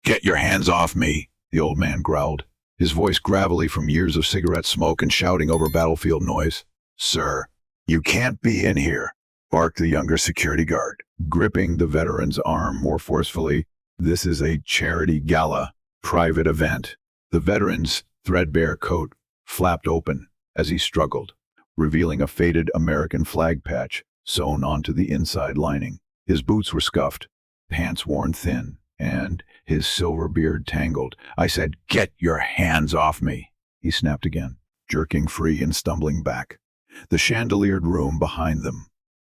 Get your hands off me, the old man growled, his voice gravelly from years of cigarette smoke and shouting over battlefield noise. Sir, you can't be in here, barked the younger security guard, gripping the veteran's arm more forcefully. This is a charity gala, private event. The veteran's threadbare coat flapped open as he struggled, revealing a faded American flag patch sewn onto the inside lining. His boots were scuffed, pants worn thin, and his silver beard tangled. I said, "Get your hands off me," he snapped again, jerking free and stumbling back. The chandeliered room behind them,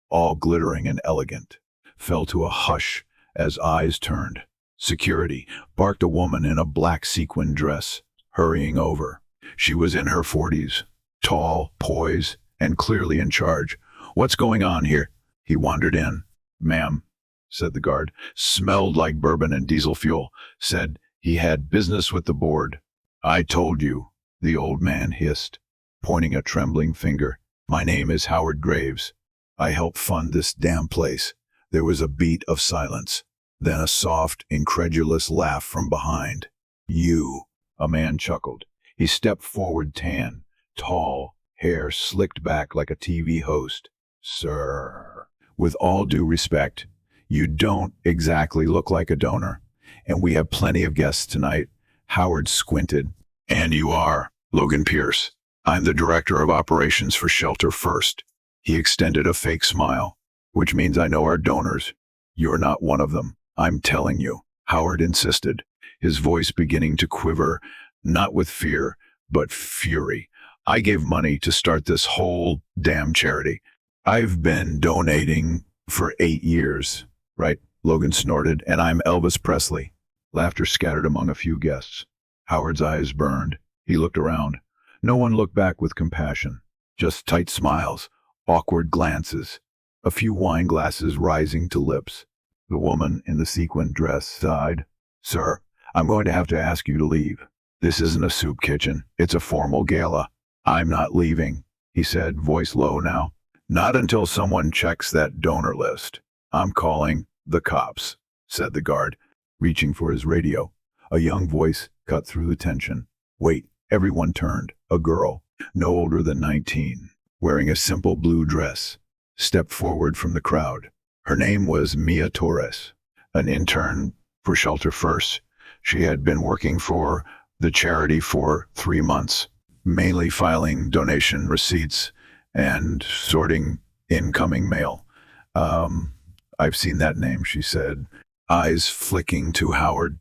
all glittering and elegant, fell to a hush as eyes turned. Security, barked a woman in a black sequin dress, hurrying over. She was in her 40s, tall, poised, and clearly in charge. "What's going on here?" He wandered in. "Ma'am," said the guard, smelled like bourbon and diesel fuel, said he had business with the board. "I told you," the old man hissed, pointing a trembling finger. "My name is Howard Graves. I help fund this damn place." There was a beat of silence, then a soft, incredulous laugh from behind. "You," a man chuckled. He stepped forward, tan, tall, hair slicked back like a TV host. "Sir, with all due respect, you don't exactly look like a donor, and we have plenty of guests tonight." Howard squinted. "And you are Logan Pierce. I'm the director of operations for Shelter First." He extended a fake smile. "Which means I know our donors. You're not one of them. I'm telling you," Howard insisted, his voice beginning to quiver, not with fear, but fury. "I gave money to start this whole damn charity. I've been donating for 8 years. Right?" Logan snorted. "And I'm Elvis Presley." Laughter scattered among a few guests. Howard's eyes burned. He looked around. No one looked back with compassion. Just tight smiles, awkward glances, a few wine glasses rising to lips. The woman in the sequin dress sighed. "Sir, I'm going to have to ask you to leave. This isn't a soup kitchen. It's a formal gala." "I'm not leaving," he said, voice low now. "Not until someone checks that donor list. I'm calling the cops," said the guard, reaching for his radio. A young voice cut through the tension. "Wait." Everyone turned. A girl, no older than 19, wearing a simple blue dress, stepped forward from the crowd. Her name was Mia Torres, an intern for Shelter First. She had been working for the charity for 3 months, mainly filing donation receipts and sorting incoming mail. "I've seen that name," she said, eyes flicking to Howard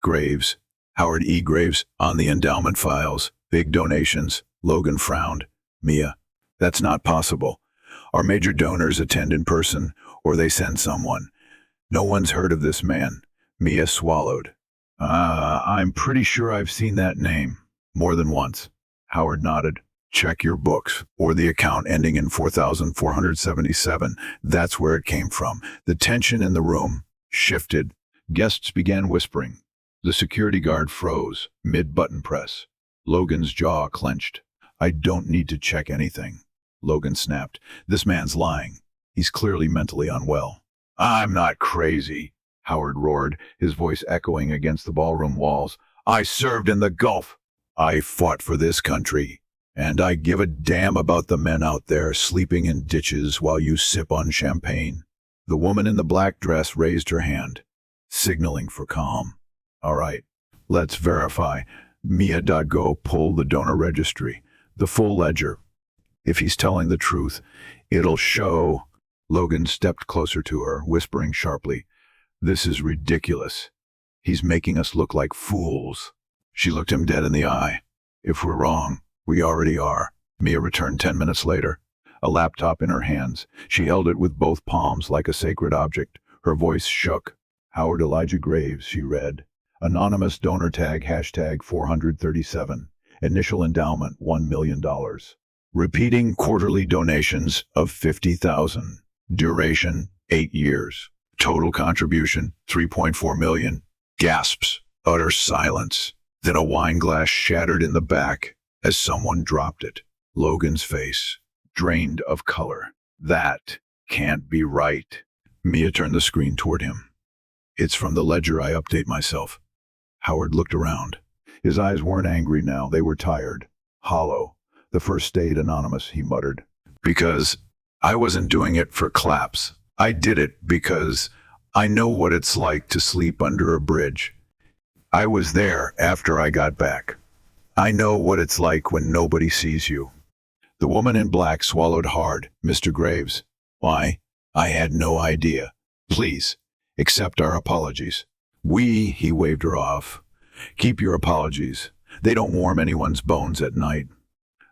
Graves. "Howard E. Graves on the endowment files. Big donations." Logan frowned. "Mia, that's not possible. Our major donors attend in person, or they send someone. No one's heard of this man." Mia swallowed. I'm pretty sure I've seen that name. More than once." Howard nodded. "Check your books, or the account ending in 4477. That's where it came from." The tension in the room shifted. Guests began whispering. The security guard froze, mid-button press. Logan's jaw clenched. "I don't need to check anything," Logan snapped. "This man's lying. He's clearly mentally unwell." "I'm not crazy," Howard roared, his voice echoing against the ballroom walls. "I served in the Gulf. I fought for this country. And I give a damn about the men out there sleeping in ditches while you sip on champagne." The woman in the black dress raised her hand, signaling for calm. "All right, let's verify." Mia.go pulled the donor registry, the full ledger. "If he's telling the truth, it'll show." Logan stepped closer to her, whispering sharply, "This is ridiculous. He's making us look like fools." She looked him dead in the eye. "If we're wrong, we already are." Mia returned 10 minutes later, a laptop in her hands. She held it with both palms like a sacred object. Her voice shook. "Howard Elijah Graves," she read. "Anonymous donor tag hashtag 437. Initial endowment $1 million. Repeating quarterly donations of 50,000. Duration 8 years. Total contribution 3.4 million. Gasps. Utter silence. Then a wine glass shattered in the back as someone dropped it. Logan's face drained of color. "That can't be right." Mia turned the screen toward him. "It's from the ledger. I update myself." Howard looked around. His eyes weren't angry now, they were tired, hollow. The first aid anonymous, he muttered. Because I wasn't doing it for claps. I did it because I know what it's like to sleep under a bridge. I was there after I got back. I know what it's like when nobody sees you. The woman in black swallowed hard. Mr. Graves. Why? I had no idea. Please, accept our apologies. He waved her off. Keep your apologies. They don't warm anyone's bones at night.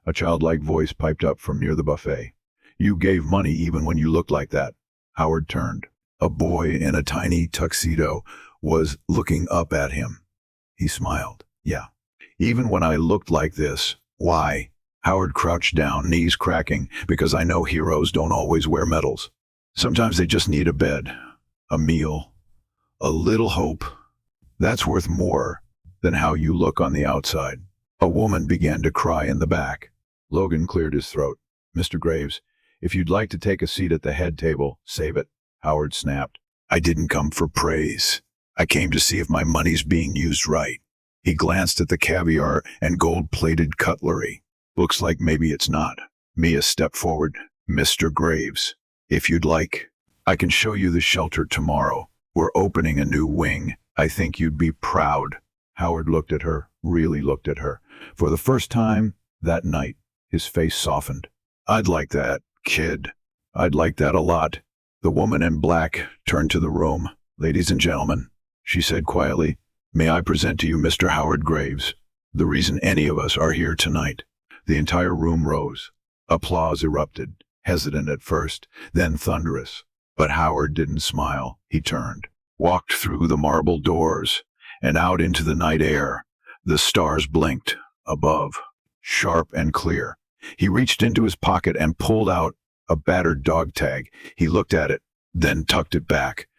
A childlike voice piped up from near the buffet. You gave money even when you looked like that. Howard turned. A boy in a tiny tuxedo was looking up at him. He smiled. Yeah. Even when I looked like this. Why? Howard crouched down, knees cracking, because I know heroes don't always wear medals. Sometimes they just need a bed, a meal, a little hope. That's worth more than how you look on the outside. A woman began to cry in the back. Logan cleared his throat. Mr. Graves, if you'd like to take a seat at the head table, save it. Howard snapped. I didn't come for praise. I came to see if my money's being used right. He glanced at the caviar and gold-plated cutlery. Looks like maybe it's not. Mia stepped forward. Mr. Graves, if you'd like, I can show you the shelter tomorrow. We're opening a new wing. I think you'd be proud. Howard looked at her, really looked at her. For the first time that night, his face softened. I'd like that, kid. I'd like that a lot. The woman in black turned to the room. Ladies and gentlemen, she said quietly, may I present to you Mr. Howard Graves, the reason any of us are here tonight. The entire room rose. Applause erupted, hesitant at first, then thunderous. But Howard didn't smile. He turned, walked through the marble doors, and out into the night air. The stars blinked, above, sharp and clear. He reached into his pocket and pulled out a battered dog tag. He looked at it, then tucked it back.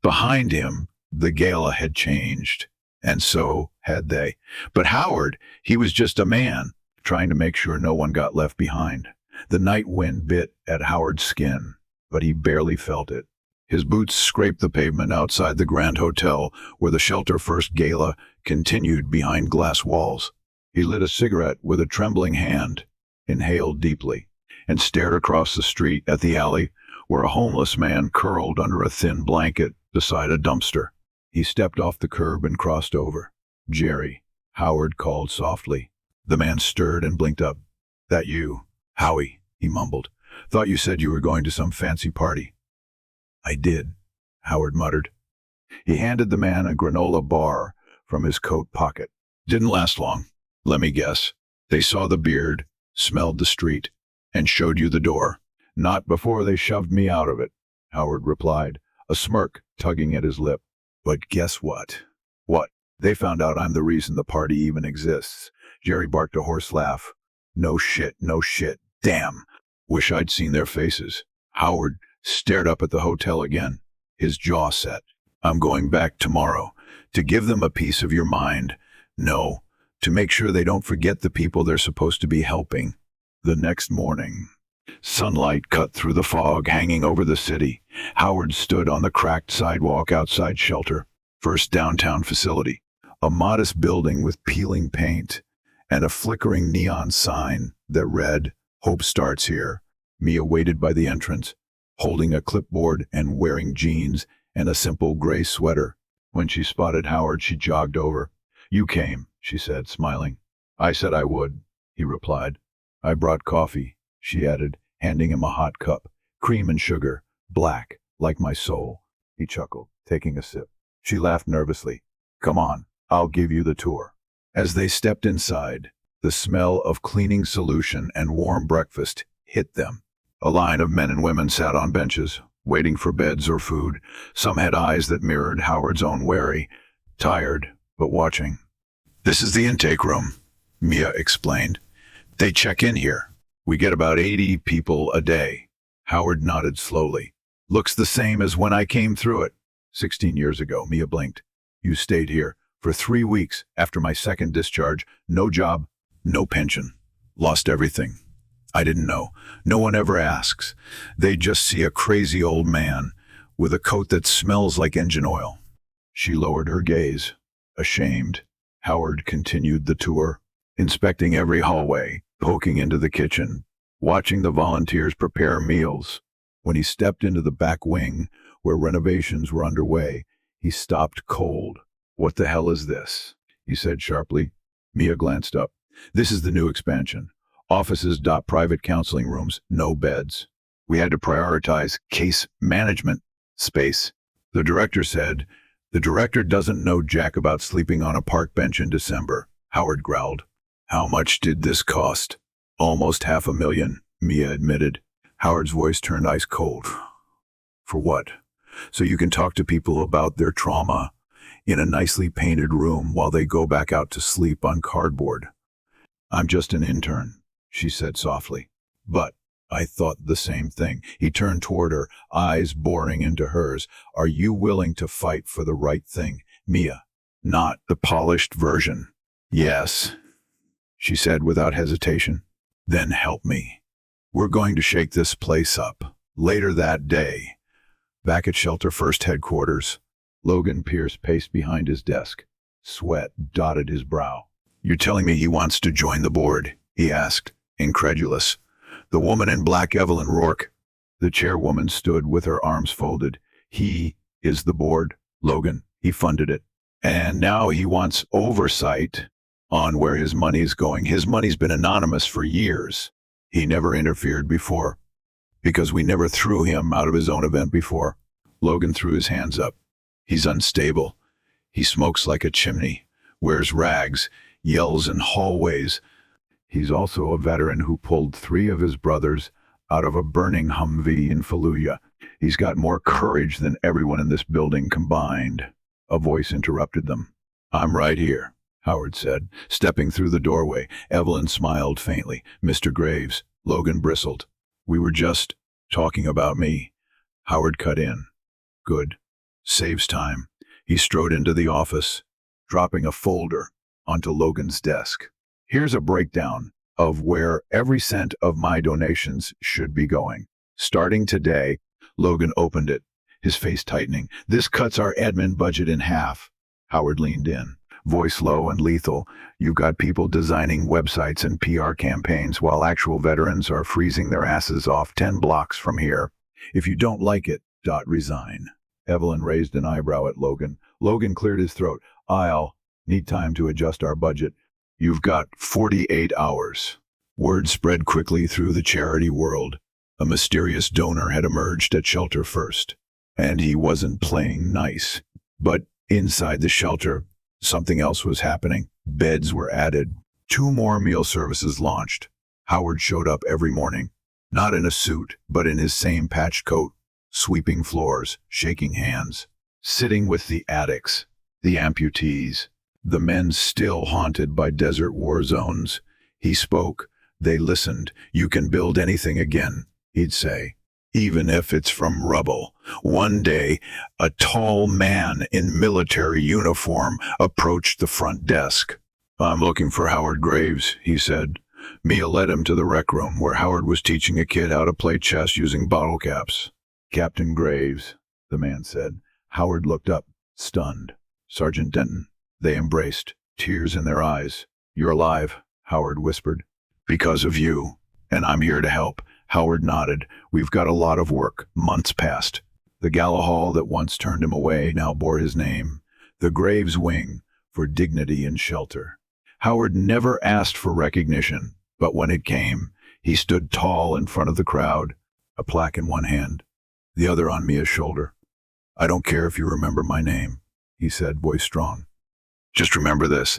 Behind him, the gala had changed, and so had they. But Howard, he was just a man, trying to make sure no one got left behind. The night wind bit at Howard's skin, but he barely felt it. His boots scraped the pavement outside the Grand Hotel, where the Shelter First Gala continued behind glass walls. He lit a cigarette with a trembling hand, inhaled deeply, and stared across the street at the alley where a homeless man curled under a thin blanket beside a dumpster. He stepped off the curb and crossed over. Jerry, Howard called softly. The man stirred and blinked up. That you? Howie, he mumbled. Thought you said you were going to some fancy party. I did, Howard muttered. He handed the man a granola bar from his coat pocket. Didn't last long. Let me guess. They saw the beard, smelled the street, and showed you the door. Not before they shoved me out of it, Howard replied, a smirk tugging at his lip. But guess what? What? They found out I'm the reason the party even exists. Jerry barked a hoarse laugh. No shit, no shit. Damn. Wish I'd seen their faces. Howard stared up at the hotel again, his jaw set. I'm going back tomorrow to give them a piece of your mind. No, to make sure they don't forget the people they're supposed to be helping. The next morning, sunlight cut through the fog hanging over the city. Howard stood on the cracked sidewalk outside Shelter First downtown facility, a modest building with peeling paint and a flickering neon sign that read, Hope starts here. Mia waited by the entrance, holding a clipboard and wearing jeans and a simple gray sweater. When she spotted Howard, she jogged over. You came, she said, smiling. I said I would, he replied. I brought coffee, she added, handing him a hot cup. Cream and sugar, black, like my soul. He chuckled, taking a sip. She laughed nervously. Come on, I'll give you the tour. As they stepped inside, the smell of cleaning solution and warm breakfast hit them. A line of men and women sat on benches, waiting for beds or food. Some had eyes that mirrored Howard's own, wary, tired, but watching. This is the intake room, Mia explained. They check in here. We get about 80 people a day. Howard nodded slowly. Looks the same as when I came through it. 16 years ago, Mia blinked. You stayed here for 3 weeks after my second discharge. No job, no pension. Lost everything. I didn't know. No one ever asks. They just see a crazy old man with a coat that smells like engine oil. She lowered her gaze. Ashamed, Howard continued the tour, inspecting every hallway, poking into the kitchen, watching the volunteers prepare meals. When he stepped into the back wing, where renovations were underway, he stopped cold. "What the hell is this?" he said sharply. Mia glanced up. "This is the new expansion. Offices. Private counseling rooms, no beds. We had to prioritize case management space." The director said, "The director doesn't know jack about sleeping on a park bench in December," Howard growled. "How much did this cost?" "Almost $500,000, Mia admitted. Howard's voice turned ice cold. "For what?" "So you can talk to people about their trauma in a nicely painted room while they go back out to sleep on cardboard." "I'm just an intern," she said softly. "But I thought the same thing." He turned toward her, eyes boring into hers. "Are you willing to fight for the right thing, Mia? Not the polished version?" "Yes," she said without hesitation. "Then help me. We're going to shake this place up." Later that day, back at Shelter First headquarters, Logan Pierce paced behind his desk. Sweat dotted his brow. "You're telling me he wants to join the board?" he asked, incredulous. "The woman in black, Evelyn Rourke." The chairwoman stood with her arms folded. "He is the board, Logan. He funded it. And now he wants oversight on where his money's going. His money's been anonymous for years. He never interfered before, because we never threw him out of his own event before." Logan threw his hands up. "He's unstable. He smokes like a chimney, wears rags, yells in hallways. He's also a veteran who pulled 3 of his brothers out of a burning Humvee in Fallujah. He's got more courage than everyone in this building combined." A voice interrupted them. "I'm right here," Howard said, stepping through the doorway. Evelyn smiled faintly. "Mr. Graves." Logan bristled. "We were just talking about me." Howard cut in. "Good. Saves time." He strode into the office, dropping a folder onto Logan's desk. "Here's a breakdown of where every cent of my donations should be going. Starting today." Logan opened it, his face tightening. "This cuts our admin budget in half." Howard leaned in, voice low and lethal. "You've got people designing websites and PR campaigns while actual veterans are freezing their asses off 10 blocks from here. If you don't like it, resign." Evelyn raised an eyebrow at Logan. Logan cleared his throat. "I'll need time to adjust our budget." "You've got 48 hours. Word spread quickly through the charity world. A mysterious donor had emerged at Shelter First, and he wasn't playing nice. But inside the shelter, something else was happening. Beds were added. 2 more meal services launched. Howard showed up every morning, not in a suit, but in his same patched coat, sweeping floors, shaking hands, sitting with the addicts, the amputees, the men still haunted by desert war zones. He spoke. They listened. "You can build anything again," he'd say, "even if it's from rubble." One day, a tall man in military uniform approached the front desk. "I'm looking for Howard Graves," he said. Mia led him to the rec room, where Howard was teaching a kid how to play chess using bottle caps. "Captain Graves," the man said. Howard looked up, stunned. "Sergeant Denton." They embraced, tears in their eyes. "You're alive," Howard whispered. "Because of you, and I'm here to help." Howard nodded. "We've got a lot of work." Months passed. The gala hall that once turned him away now bore his name, the Graves Wing for Dignity and Shelter. Howard never asked for recognition, but when it came, he stood tall in front of the crowd, a plaque in one hand, the other on Mia's shoulder. "I don't care if you remember my name," he said, voice strong. "Just remember this.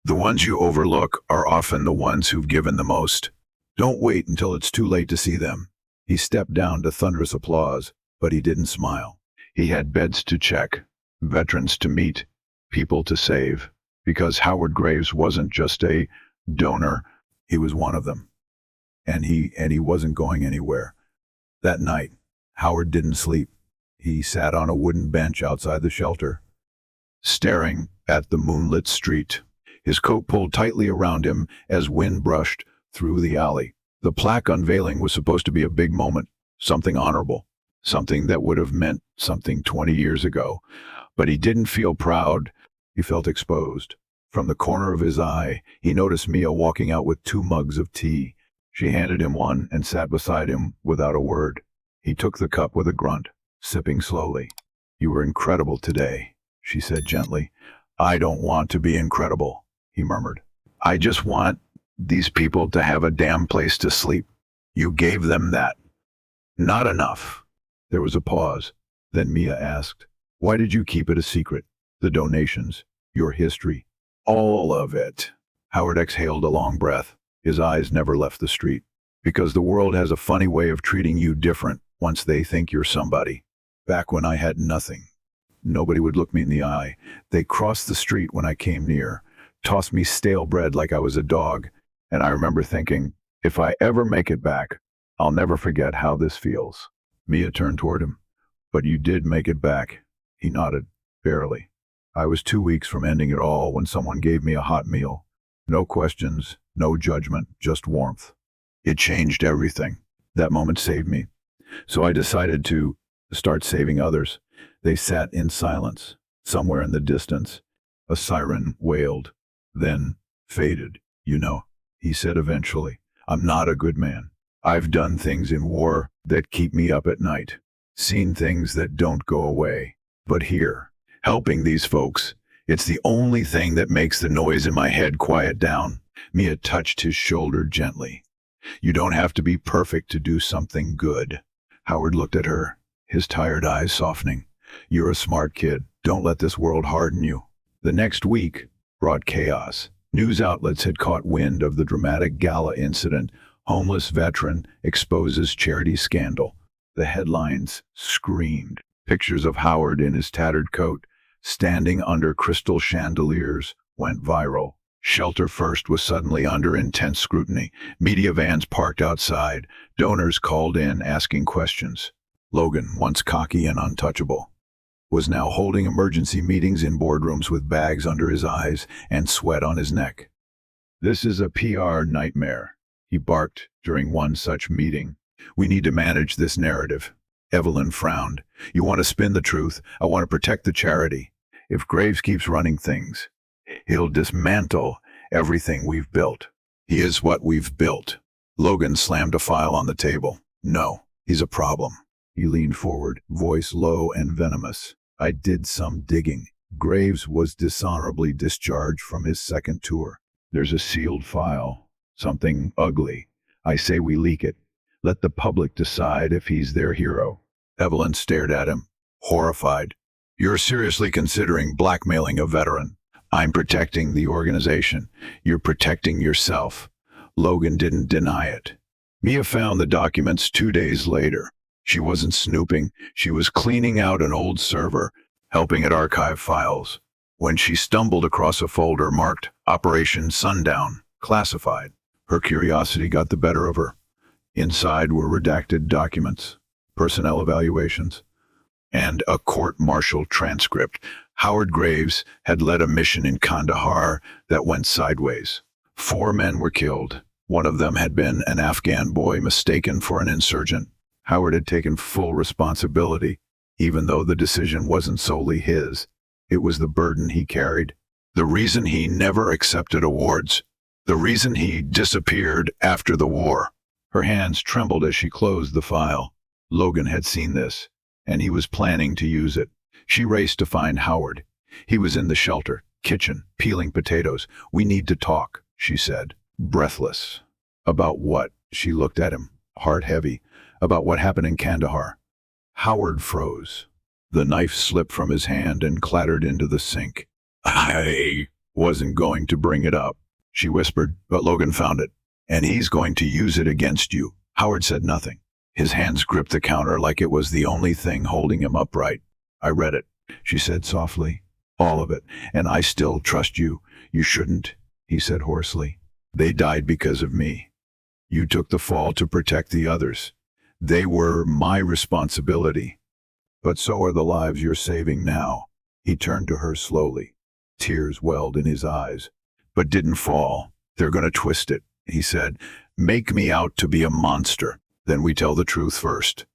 The ones you overlook are often the ones who've given the most. Don't wait until it's too late to see them." He stepped down to thunderous applause, but he didn't smile. He had beds to check, veterans to meet, people to save, because Howard Graves wasn't just a donor, he was one of them. And he wasn't going anywhere. That night, Howard didn't sleep. He sat on a wooden bench outside the shelter, staring at the moonlit street, his coat pulled tightly around him as wind brushed through the alley. The plaque unveiling was supposed to be a big moment, something honorable, something that would have meant something 20 years ago. But he didn't feel proud, He felt exposed. From the corner of his eye, he noticed Mia walking out with 2 mugs of tea. She handed him one and sat beside him without a word. He took the cup with a grunt, sipping slowly. "You were incredible today," she said gently. "I don't want to be incredible," he murmured. "I just want these people to have a damn place to sleep. You gave them that. Not enough." There was a pause. Then Mia asked, "Why did you keep it a secret? The donations, your history, all of it?" Howard exhaled a long breath. His eyes never left the street. "Because the world has a funny way of treating you different once they think you're somebody. Back when I had nothing, nobody would look me in the eye. They crossed the street when I came near, tossed me stale bread like I was a dog, and I remember thinking, if I ever make it back, I'll never forget how this feels." Mia turned toward him. "But you did make it back." He nodded, barely. "I was 2 weeks from ending it all when someone gave me a hot meal. No questions, no judgment, just warmth. It changed everything. That moment saved me. So I decided to start saving others." They sat in silence. Somewhere in the distance, a siren wailed, then faded. "You know," he said eventually, "I'm not a good man. I've done things in war that keep me up at night, seen things that don't go away. But here, helping these folks, it's the only thing that makes the noise in my head quiet down." Mia touched his shoulder gently. "You don't have to be perfect to do something good." Howard looked at her, his tired eyes softening. "You're a smart kid. Don't let this world harden you." The next week brought chaos. News outlets had caught wind of the dramatic gala incident. Homeless veteran exposes charity scandal. The headlines screamed. Pictures of Howard in his tattered coat, standing under crystal chandeliers, went viral. Shelter First was suddenly under intense scrutiny. Media vans parked outside. Donors called in asking questions. Logan, once cocky and untouchable, was now holding emergency meetings in boardrooms with bags under his eyes and sweat on his neck. "This is a PR nightmare," he barked during one such meeting. "We need to manage this narrative." Evelyn frowned. "You want to spin the truth. I want to protect the charity. If Graves keeps running things, he'll dismantle everything we've built." "He is what we've built." Logan slammed a file on the table. "No, he's a problem." He leaned forward, voice low and venomous. "I did some digging. Graves was dishonorably discharged from his second tour. There's a sealed file. Something ugly. I say we leak it. Let the public decide if he's their hero." Evelyn stared at him, horrified. "You're seriously considering blackmailing a veteran?" "I'm protecting the organization. You're protecting yourself." Logan didn't deny it. Mia found the documents 2 days later. She wasn't snooping. She was cleaning out an old server, helping it archive files, when she stumbled across a folder marked Operation Sundown, classified. Her curiosity got the better of her. Inside were redacted documents, personnel evaluations, and a court-martial transcript. Howard Graves had led a mission in Kandahar that went sideways. 4 men were killed. One of them had been an Afghan boy mistaken for an insurgent. Howard had taken full responsibility, even though the decision wasn't solely his. It was the burden he carried. The reason he never accepted awards. The reason he disappeared after the war. Her hands trembled as she closed the file. Logan had seen this, and he was planning to use it. She raced to find Howard. He was in the shelter, kitchen, peeling potatoes. "We need to talk," she said, breathless. "About what?" She looked at him, heart heavy. "About what happened in Kandahar." Howard froze. The knife slipped from his hand and clattered into the sink. "I wasn't going to bring it up," she whispered, "but Logan found it, and he's going to use it against you." Howard said nothing. His hands gripped the counter like it was the only thing holding him upright. "I read it," she said softly. "All of it, and I still trust you." "You shouldn't," he said hoarsely. "They died because of me. You took the fall to protect the others. They were my responsibility. But so are the lives you're saving now." He turned to her slowly. Tears welled in his eyes, but didn't fall. "They're going to twist it," he said. "Make me out to be a monster. Then we tell the truth first."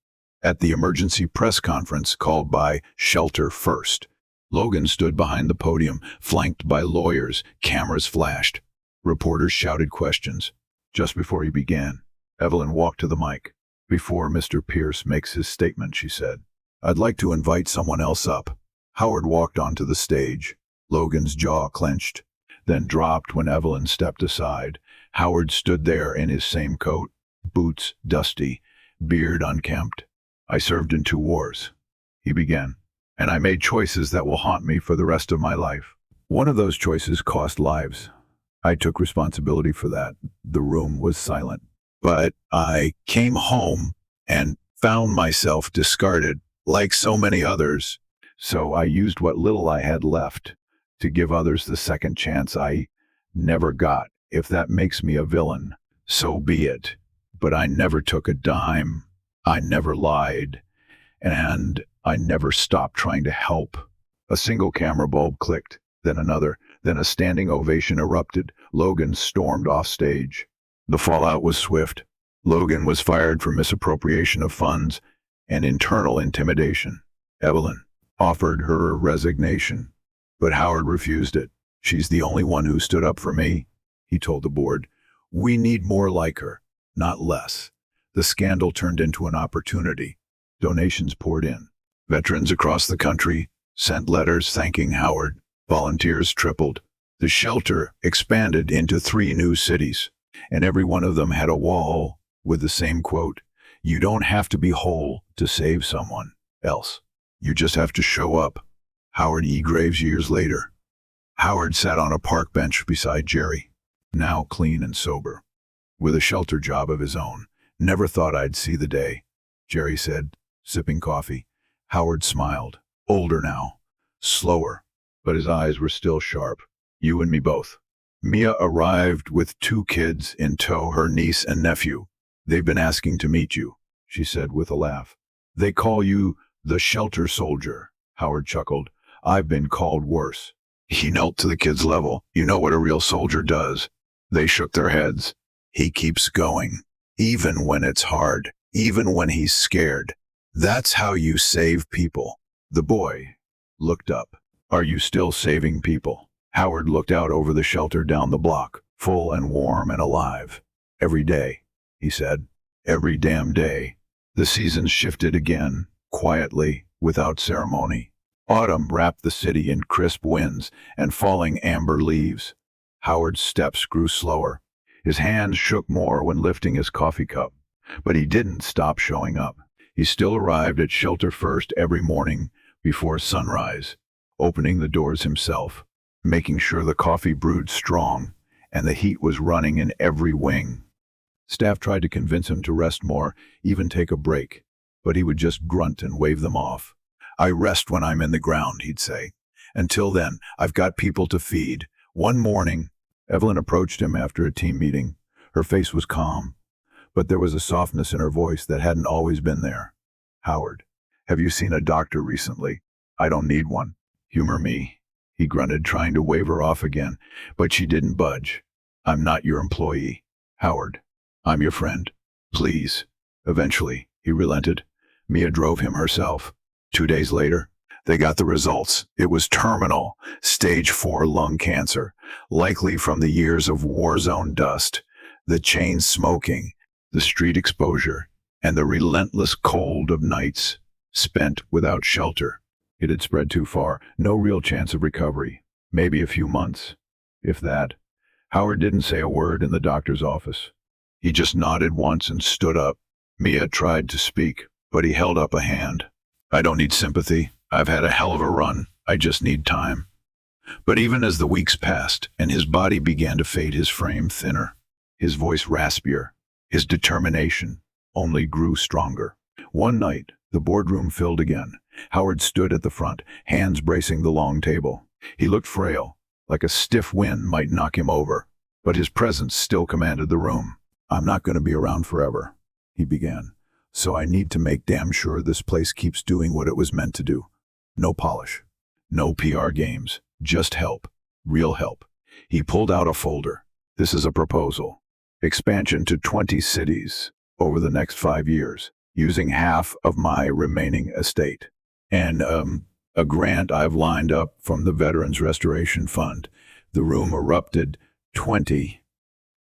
At the emergency press conference called by Shelter First, Logan stood behind the podium, flanked by lawyers. Cameras flashed. Reporters shouted questions. Just before he began, Evelyn walked to the mic. "Before Mr. Pierce makes his statement," she said, "I'd like to invite someone else up." Howard walked onto the stage. Logan's jaw clenched, then dropped when Evelyn stepped aside. Howard stood there in his same coat, boots dusty, beard unkempt. "I served in 2 wars," he began, "and I made choices that will haunt me for the rest of my life. One of those choices cost lives. I took responsibility for that." The room was silent. "But I came home and found myself discarded, like so many others. So I used what little I had left to give others the second chance I never got. If that makes me a villain, so be it. But I never took a dime. I never lied. And I never stopped trying to help." A single camera bulb clicked, then another, then a standing ovation erupted. Logan stormed off stage. The fallout was swift. Logan was fired for misappropriation of funds and internal intimidation. Evelyn offered her resignation, but Howard refused it. "She's the only one who stood up for me," he told the board. "We need more like her, not less." The scandal turned into an opportunity. Donations poured in. Veterans across the country sent letters thanking Howard. Volunteers tripled. The shelter expanded into 3 new cities, and every one of them had a wall with the same quote: "You don't have to be whole to save someone else. You just have to show up." Howard E. Graves years later. Howard sat on a park bench beside Jerry, now clean and sober, with a shelter job of his own. "Never thought I'd see the day," Jerry said, sipping coffee. Howard smiled. Older now, slower, but his eyes were still sharp. "You and me both." Mia arrived with 2 kids in tow, her niece and nephew. "They've been asking to meet you," she said with a laugh. "They call you the shelter soldier," Howard chuckled. "I've been called worse." He knelt to the kids' level. "You know what a real soldier does." They shook their heads. "He keeps going, even when it's hard, even when he's scared. That's how you save people." The boy looked up. "Are you still saving people?" Howard looked out over the shelter down the block, full and warm and alive. "Every day," he said. "Every damn day." The seasons shifted again, quietly, without ceremony. Autumn wrapped the city in crisp winds and falling amber leaves. Howard's steps grew slower. His hands shook more when lifting his coffee cup. But he didn't stop showing up. He still arrived at shelter first every morning before sunrise, opening the doors himself, making sure the coffee brewed strong and the heat was running in every wing. Staff tried to convince him to rest more, even take a break, but he would just grunt and wave them off. "I rest when I'm in the ground," he'd say. "Until then, I've got people to feed." One morning, Evelyn approached him after a team meeting. Her face was calm, but there was a softness in her voice that hadn't always been there. "Howard, have you seen a doctor recently?" "I don't need one." "Humor me," he grunted, trying to wave her off again, but she didn't budge. "I'm not your employee, Howard. I'm your friend. Please." Eventually, he relented. Mia drove him herself. 2 days later, they got the results. It was terminal, stage 4 lung cancer, likely from the years of war zone dust, the chain smoking, the street exposure, and the relentless cold of nights spent without shelter. It had spread too far. No real chance of recovery. Maybe a few months, if that. Howard didn't say a word in the doctor's office. He just nodded once and stood up. Mia tried to speak, but he held up a hand. "I don't need sympathy. I've had a hell of a run. I just need time." But even as the weeks passed and his body began to fade, his frame thinner, his voice raspier, his determination only grew stronger. One night, the boardroom filled again. Howard stood at the front, hands bracing the long table. He looked frail, like a stiff wind might knock him over, but his presence still commanded the room. "I'm not going to be around forever," he began. "So I need to make damn sure this place keeps doing what it was meant to do. No polish, no PR games, just help, real help." He pulled out a folder. "This is a proposal. Expansion to 20 cities over the next 5 years, using half of my remaining estate. And, A grant I've lined up from the Veterans Restoration Fund. The room erupted. 20.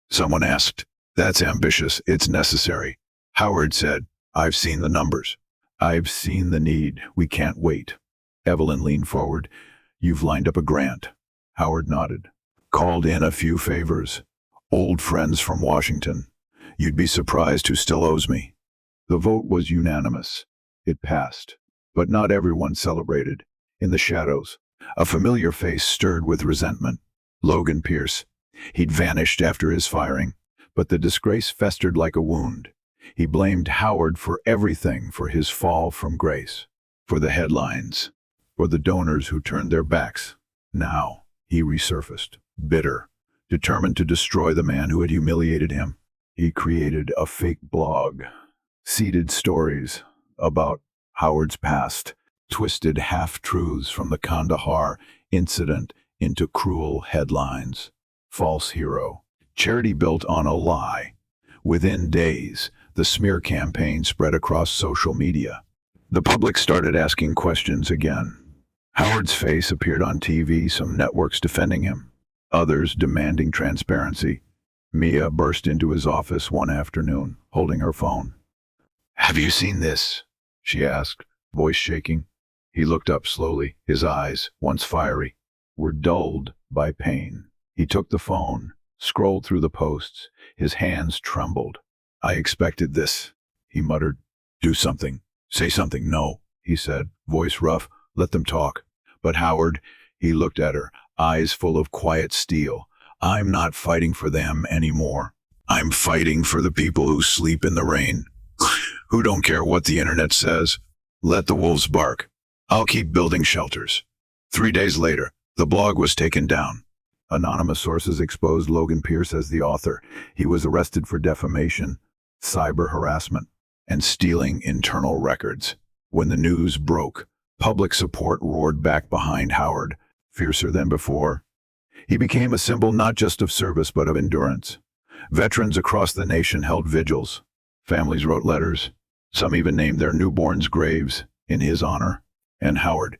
Someone asked, "That's ambitious. It's necessary." Howard said, "I've seen the numbers. I've seen the need. We can't wait." Evelyn leaned forward. "You've lined up a grant." Howard nodded. "Called in a few favors. Old friends from Washington. You'd be surprised who still owes me." The vote was unanimous. It passed. But not everyone celebrated. In the shadows, a familiar face stirred with resentment. Logan Pierce. He'd vanished after his firing, but the disgrace festered like a wound. He blamed Howard for everything, for his fall from grace, for the headlines, for the donors who turned their backs. Now he resurfaced, bitter, determined to destroy the man who had humiliated him. He created a fake blog, seeded stories about Howard's past, twisted half-truths from the Kandahar incident into cruel headlines. False hero. Charity built on a lie. Within days, the smear campaign spread across social media. The public started asking questions again. Howard's face appeared on TV, some networks defending him, others demanding transparency. Mia burst into his office one afternoon, holding her phone. "Have you seen this?" she asked, voice shaking. He looked up slowly. His eyes, once fiery, were dulled by pain. He took the phone, scrolled through the posts. His hands trembled. "I expected this," he muttered. "Do something. Say something." "No," he said, voice rough. "Let them talk." "But Howard," he looked at her, eyes full of quiet steel, "I'm not fighting for them anymore. I'm fighting for the people who sleep in the rain, who don't care what the internet says. Let the wolves bark. I'll keep building shelters." 3 days later, the blog was taken down. Anonymous sources exposed Logan Pierce as the author. He was arrested for defamation, cyber harassment, and stealing internal records. When the news broke, public support roared back behind Howard, fiercer than before. He became a symbol not just of service but of endurance. Veterans across the nation held vigils. Families wrote letters. Some even named their newborns' graves in his honor. And Howard,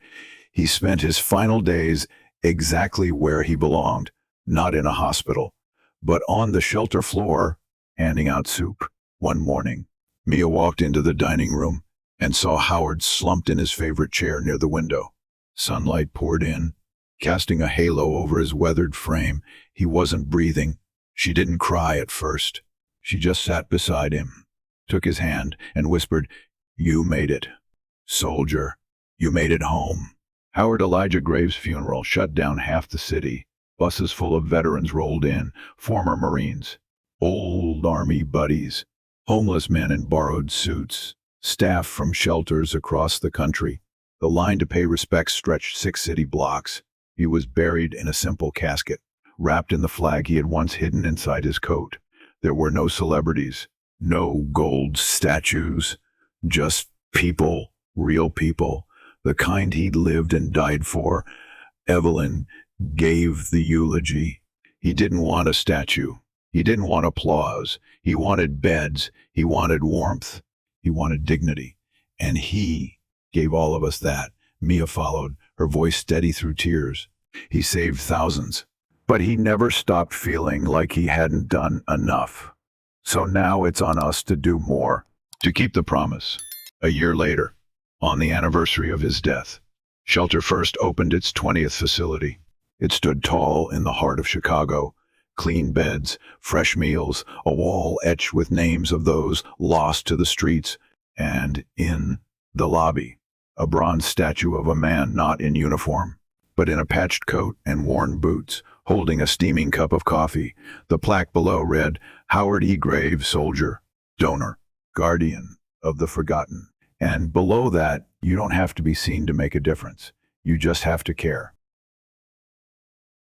he spent his final days exactly where he belonged, not in a hospital, but on the shelter floor, handing out soup. One morning, Mia walked into the dining room and saw Howard slumped in his favorite chair near the window. Sunlight poured in, casting a halo over his weathered frame. He wasn't breathing. She didn't cry at first. She just sat beside him, took his hand, and whispered, "You made it, soldier. You made it home." Howard Elijah Graves' funeral shut down half the city. Buses full of veterans rolled in, former Marines, old Army buddies, homeless men in borrowed suits, staff from shelters across the country. The line to pay respects stretched 6 city blocks. He was buried in a simple casket, wrapped in the flag he had once hidden inside his coat. There were no celebrities, no gold statues, just people, real people, the kind he'd lived and died for. Evelyn gave the eulogy. He didn't want a statue. He didn't want applause. He wanted beds. He wanted warmth. He wanted dignity. And he gave all of us that. Mia followed, her voice steady through tears. He saved thousands, but he never stopped feeling like he hadn't done enough. So now it's on us to do more, to keep the promise. A year later, on the anniversary of his death, Shelter First opened its 20th facility. It stood tall in the heart of Chicago. Clean beds, fresh meals, a wall etched with names of those lost to the streets, and in the lobby, a bronze statue of a man not in uniform, but in a patched coat and worn boots, holding a steaming cup of coffee. The plaque below read, "Howard E. Graves, soldier, donor, guardian of the forgotten." And below that, you don't have to be seen to make a difference. You just have to care.